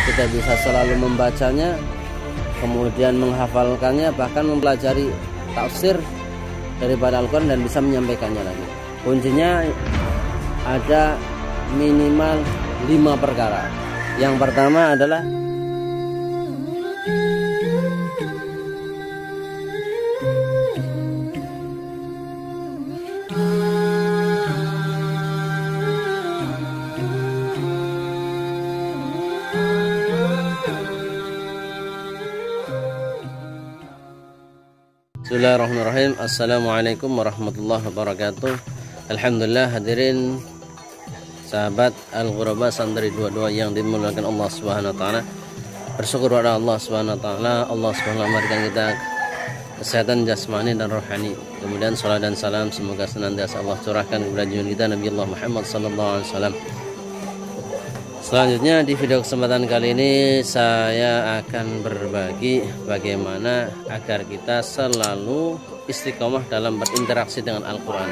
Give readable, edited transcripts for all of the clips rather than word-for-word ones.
kita bisa selalu membacanya, kemudian menghafalkannya, bahkan mempelajari tafsir daripada Al-Quran dan bisa menyampaikannya lagi. Kuncinya ada minimal 5 perkara. Yang pertama adalah Bismillahirrahmanirrahim. Assalamualaikum warahmatullahi wabarakatuh. Alhamdulillah, hadirin sahabat Al-Ghuraba Santri 22 yang dimuliakan Allah Subhanahu wa taala. Bersyukur kepada Allah Subhanahu wa taala. Allah Subhanahu wa taala memberikan kita kesehatan jasmani dan rohani. Kemudian salat dan salam semoga senantiasa Allah curahkan kepada junjungan kita Nabi Allah Muhammad sallallahu alaihi wasallam. Selanjutnya di video kesempatan kali ini saya akan berbagi bagaimana agar kita selalu istiqomah dalam berinteraksi dengan Al-Quran.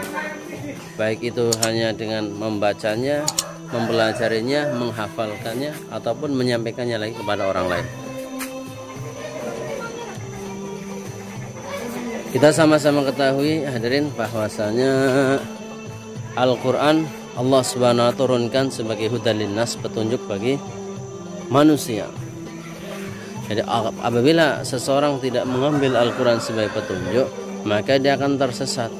Baik itu hanya dengan membacanya, mempelajarinya, menghafalkannya, ataupun menyampaikannya lagi kepada orang lain. Kita sama-sama ketahui hadirin bahwasanya Al-Quran Allah Subhanahu wa ta'ala turunkan sebagai hudan linnas, petunjuk bagi manusia. Jadi apabila seseorang tidak mengambil Al-Quran sebagai petunjuk, maka dia akan tersesat.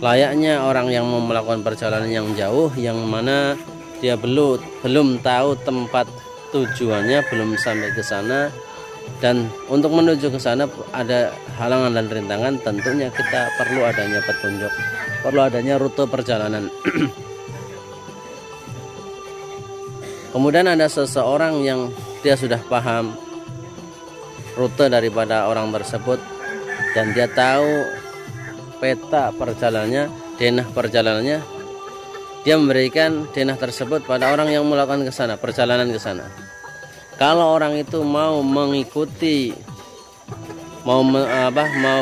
Layaknya orang yang mau melakukan perjalanan yang jauh, yang mana dia belum tahu tempat tujuannya, belum sampai ke sana, dan untuk menuju ke sana ada halangan dan rintangan. Tentunya kita perlu adanya petunjuk, perlu adanya rute perjalanan. Kemudian ada seseorang yang dia sudah paham rute daripada orang tersebut dan dia tahu peta perjalanannya, denah perjalanannya. Dia memberikan denah tersebut pada orang yang melakukan ke sana, perjalanan ke sana. Kalau orang itu mau mengikuti, mau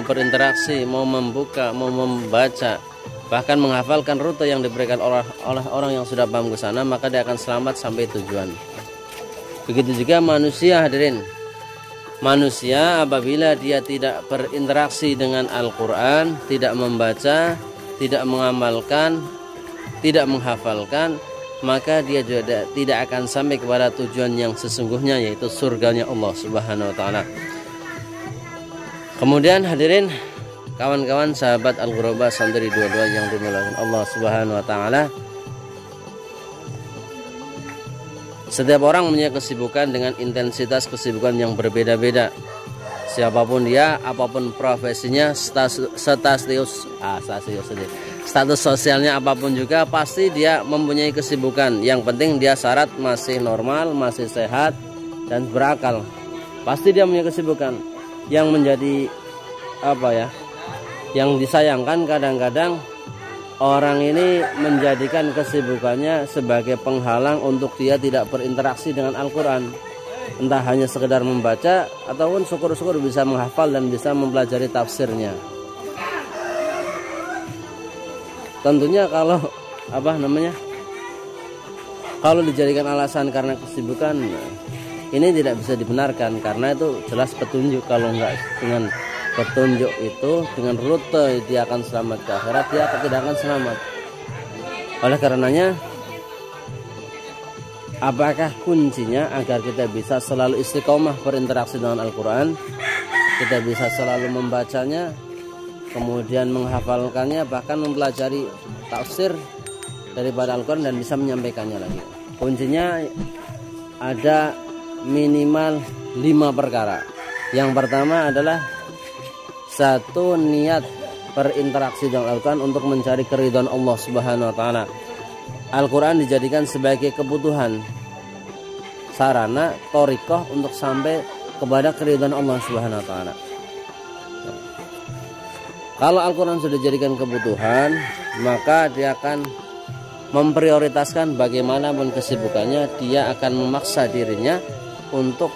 berinteraksi, mau membuka, mau membaca, bahkan menghafalkan rute yang diberikan oleh orang yang sudah paham ke sana, maka dia akan selamat sampai tujuan. Begitu juga manusia, hadirin. Manusia apabila dia tidak berinteraksi dengan Al-Quran, tidak membaca, tidak mengamalkan, tidak menghafalkan, maka dia juga tidak akan sampai kepada tujuan yang sesungguhnya, yaitu surganya Allah Subhanahu wa ta'ala. Kemudian hadirin, kawan-kawan sahabat Al-Ghuraba Santri 22 yang dimuliakan Allah Subhanahu wa taala. Setiap orang punya kesibukan dengan intensitas kesibukan yang berbeda-beda. Siapapun dia, apapun profesinya, status sosialnya apapun juga, pasti dia mempunyai kesibukan. Yang penting dia syarat masih normal, masih sehat dan berakal. Pasti dia punya kesibukan. Yang menjadi yang disayangkan kadang-kadang orang ini menjadikan kesibukannya sebagai penghalang untuk dia tidak berinteraksi dengan Al-Quran. Entah hanya sekedar membaca ataupun syukur-syukur bisa menghafal dan bisa mempelajari tafsirnya. Tentunya kalau dijadikan alasan karena kesibukan, ini tidak bisa dibenarkan karena itu jelas petunjuk. Kalau enggak dengan petunjuk itu, dengan rute dia akan selamat ke akhirat, dia tidak akan selamat. Oleh karenanya, apakah kuncinya agar kita bisa selalu istiqomah berinteraksi dengan Al-Quran, kita bisa selalu membacanya, kemudian menghafalkannya, bahkan mempelajari tafsir daripada Al-Quran dan bisa menyampaikannya lagi. Kuncinya ada minimal 5 perkara. Yang pertama adalah satu, niat berinteraksi dengan Al-Quran untuk mencari keridhaan Allah Subhanahu wa ta'ala. Al-Quran dijadikan sebagai kebutuhan, sarana, thoriqah untuk sampai kepada keridhaan Allah Subhanahu wa ta'ala. Kalau Al-Quran sudah dijadikan kebutuhan, maka dia akan memprioritaskan bagaimanapun kesibukannya, dia akan memaksa dirinya untuk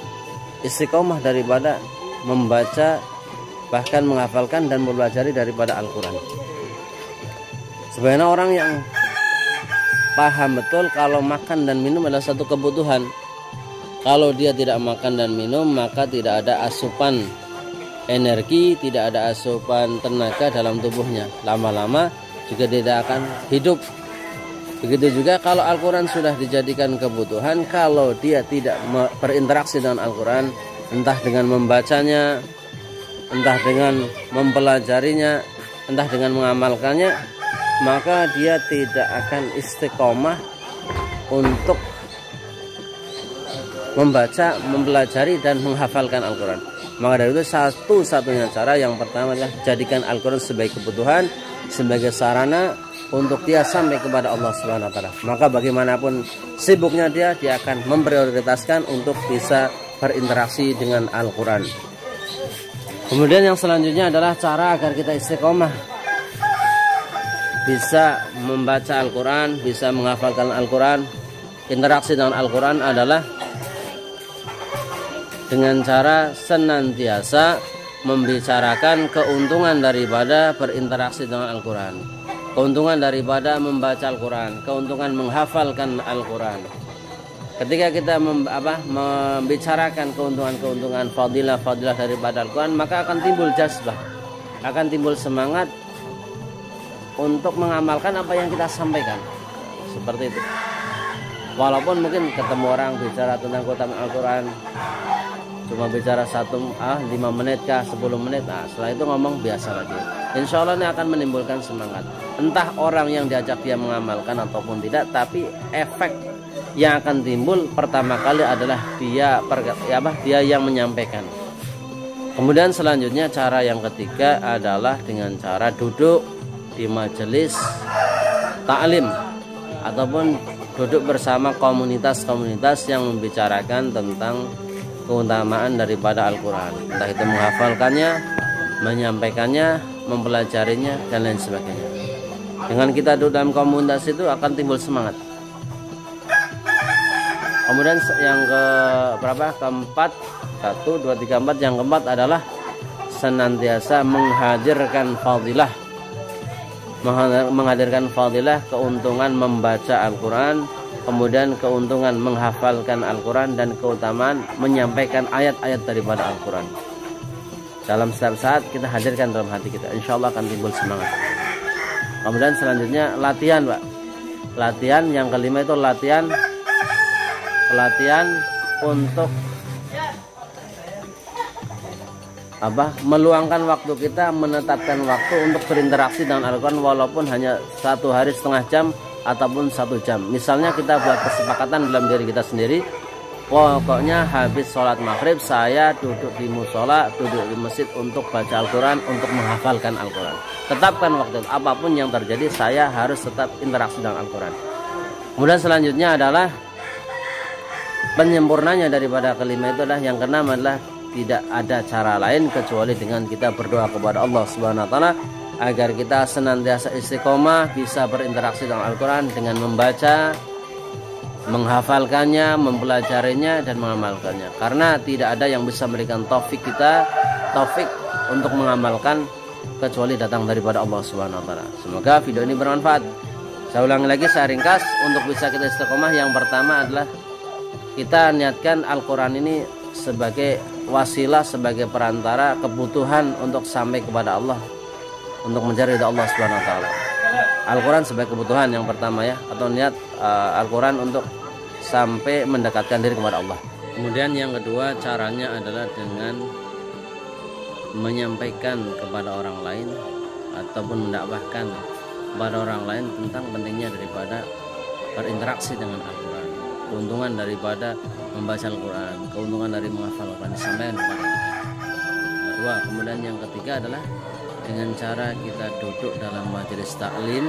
istiqomah daripada membaca, bahkan menghafalkan dan mempelajari daripada Al-Quran. Sebenarnya orang yang paham betul kalau makan dan minum adalah satu kebutuhan, Kalau dia tidak makan dan minum, maka tidak ada asupan energi, tidak ada asupan tenaga dalam tubuhnya. Lama-lama juga tidak akan hidup. Begitu juga kalau Al-Quran sudah dijadikan kebutuhan, kalau dia tidak berinteraksi dengan Al-Quran, entah dengan membacanya, entah dengan mempelajarinya, entah dengan mengamalkannya, maka dia tidak akan istiqomah untuk membaca, mempelajari, dan menghafalkan Al-Quran. Maka dari itu satu-satunya cara yang pertama adalah jadikan Al-Quran sebagai kebutuhan, sebagai sarana untuk dia sampai kepada Allah Subhanahu wa taala. Maka bagaimanapun sibuknya dia akan memprioritaskan untuk bisa berinteraksi dengan Al-Quran. Kemudian yang selanjutnya adalah cara agar kita istiqomah, bisa membaca Al-Quran, bisa menghafalkan Al-Quran. Interaksi dengan Al-Quran adalah dengan cara senantiasa membicarakan keuntungan daripada berinteraksi dengan Al-Quran, keuntungan daripada membaca Al-Quran, keuntungan menghafalkan Al-Quran. Ketika kita membicarakan keuntungan-keuntungan, fadilah-fadilah daripada Al-Quran, maka akan timbul jazbah, akan timbul semangat untuk mengamalkan apa yang kita sampaikan. Seperti itu. Walaupun mungkin ketemu orang bicara tentang keutamaan Al-Quran, cuma bicara 5 menit kah, 10 menit, setelah itu ngomong biasa lagi. Insya Allah ini akan menimbulkan semangat. Entah orang yang diajak dia mengamalkan ataupun tidak, tapi efek yang akan timbul pertama kali adalah dia yang menyampaikan. Kemudian selanjutnya cara yang ketiga adalah dengan cara duduk di majelis ta'lim ataupun duduk bersama komunitas-komunitas yang membicarakan tentang keutamaan daripada Al-Quran, entah itu menghafalkannya, menyampaikannya, mempelajarinya, dan lain sebagainya. Dengan kita duduk dalam komunitas itu akan timbul semangat. Kemudian yang keempat, 1, 2, 3, 4, yang keempat adalah senantiasa menghadirkan fadilah, keuntungan membaca Al-Quran, kemudian keuntungan menghafalkan Al-Quran, dan keutamaan menyampaikan ayat-ayat daripada Al-Quran. Dalam setiap saat kita hadirkan dalam hati kita, insya Allah akan timbul semangat. Kemudian selanjutnya latihan, Pak. Latihan yang kelima itu latihan untuk meluangkan waktu kita, menetapkan waktu untuk berinteraksi dengan Al-Quran, walaupun hanya 1 hari setengah jam ataupun 1 jam. Misalnya kita buat kesepakatan dalam diri kita sendiri, pokoknya habis sholat maghrib saya duduk di musola, duduk di masjid untuk baca Al-Quran, untuk menghafalkan Al-Quran. Tetapkan waktu itu, apapun yang terjadi saya harus tetap interaksi dengan Al-Quran. Kemudian selanjutnya adalah penyempurnanya daripada kelima itu adalah yang keenam adalah tidak ada cara lain kecuali dengan kita berdoa kepada Allah Subhanahu wa taala agar kita senantiasa istiqomah, bisa berinteraksi dengan Al-Quran dengan membaca, menghafalkannya, mempelajarinya, dan mengamalkannya. Karena tidak ada yang bisa memberikan taufik untuk mengamalkan kecuali datang daripada Allah Subhanahu wa taala. Semoga video ini bermanfaat. Saya ulangi lagi, saya ringkas untuk bisa kita istiqomah. Yang pertama adalah kita niatkan Al-Quran ini sebagai wasilah, sebagai perantara kebutuhan untuk sampai kepada Allah, untuk mencari ridha Allah Subhanahu wa taala. Al-Quran sebagai kebutuhan yang pertama ya, atau niat Al-Quran untuk sampai mendekatkan diri kepada Allah. Kemudian yang kedua caranya adalah dengan menyampaikan kepada orang lain ataupun mendakwahkan kepada orang lain tentang pentingnya daripada berinteraksi dengan Al-Quran, keuntungan daripada membaca Al-Quran, keuntungan dari menghafal Al-Quran disampaikan kepada orang lain. Kedua, kemudian yang ketiga adalah dengan cara kita duduk dalam majelis taklim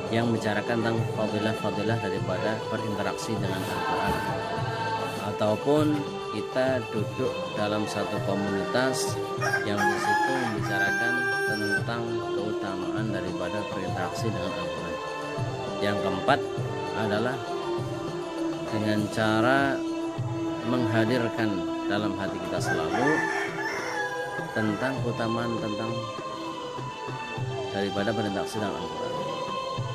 yang membicarakan tentang fadilah-fadilah daripada berinteraksi dengan Al-Quran, ataupun kita duduk dalam satu komunitas yang di situ membicarakan tentang keutamaan daripada berinteraksi dengan Al-Quran. Yang keempat adalah dengan cara menghadirkan dalam hati kita selalu tentang keutamaan tentang daripada berinteraksi dengan Al-Quran.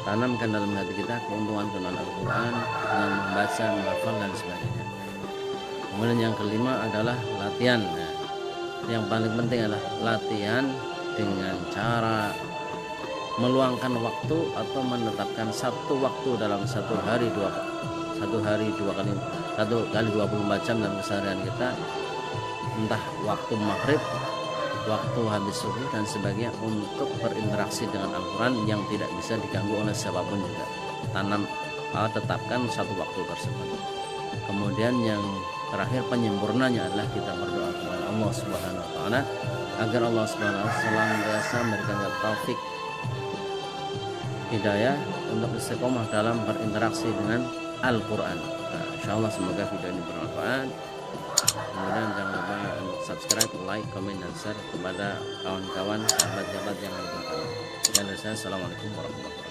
Tanamkan dalam hati kita keuntungan Al-Quran dengan membaca, menghafal, dan sebagainya. Kemudian yang kelima adalah latihan. Nah, yang paling penting adalah latihan dengan cara meluangkan waktu atau menetapkan satu waktu dalam satu hari dua kali 24 jam dalam keseharian kita, entah waktu maghrib, waktu habis subuh dan sebagainya, untuk berinteraksi dengan Al-Quran yang tidak bisa diganggu oleh siapapun juga. Tetapkan satu waktu tersebut. Kemudian yang terakhir penyempurnanya adalah kita berdoa kepada Allah Subhanahu wa taala agar Allah Subhanahu wa taala senantiasa memberikan taufik hidayah untuk istiqomah dalam berinteraksi dengan Al-Quran. Nah, insyaallah semoga video ini bermanfaat. Kemudian jangan lupa untuk subscribe, like, komen, dan share kepada kawan-kawan, sahabat-sahabat yang lebih tahu. Dan saya assalamualaikum warahmatullahi wabarakatuh.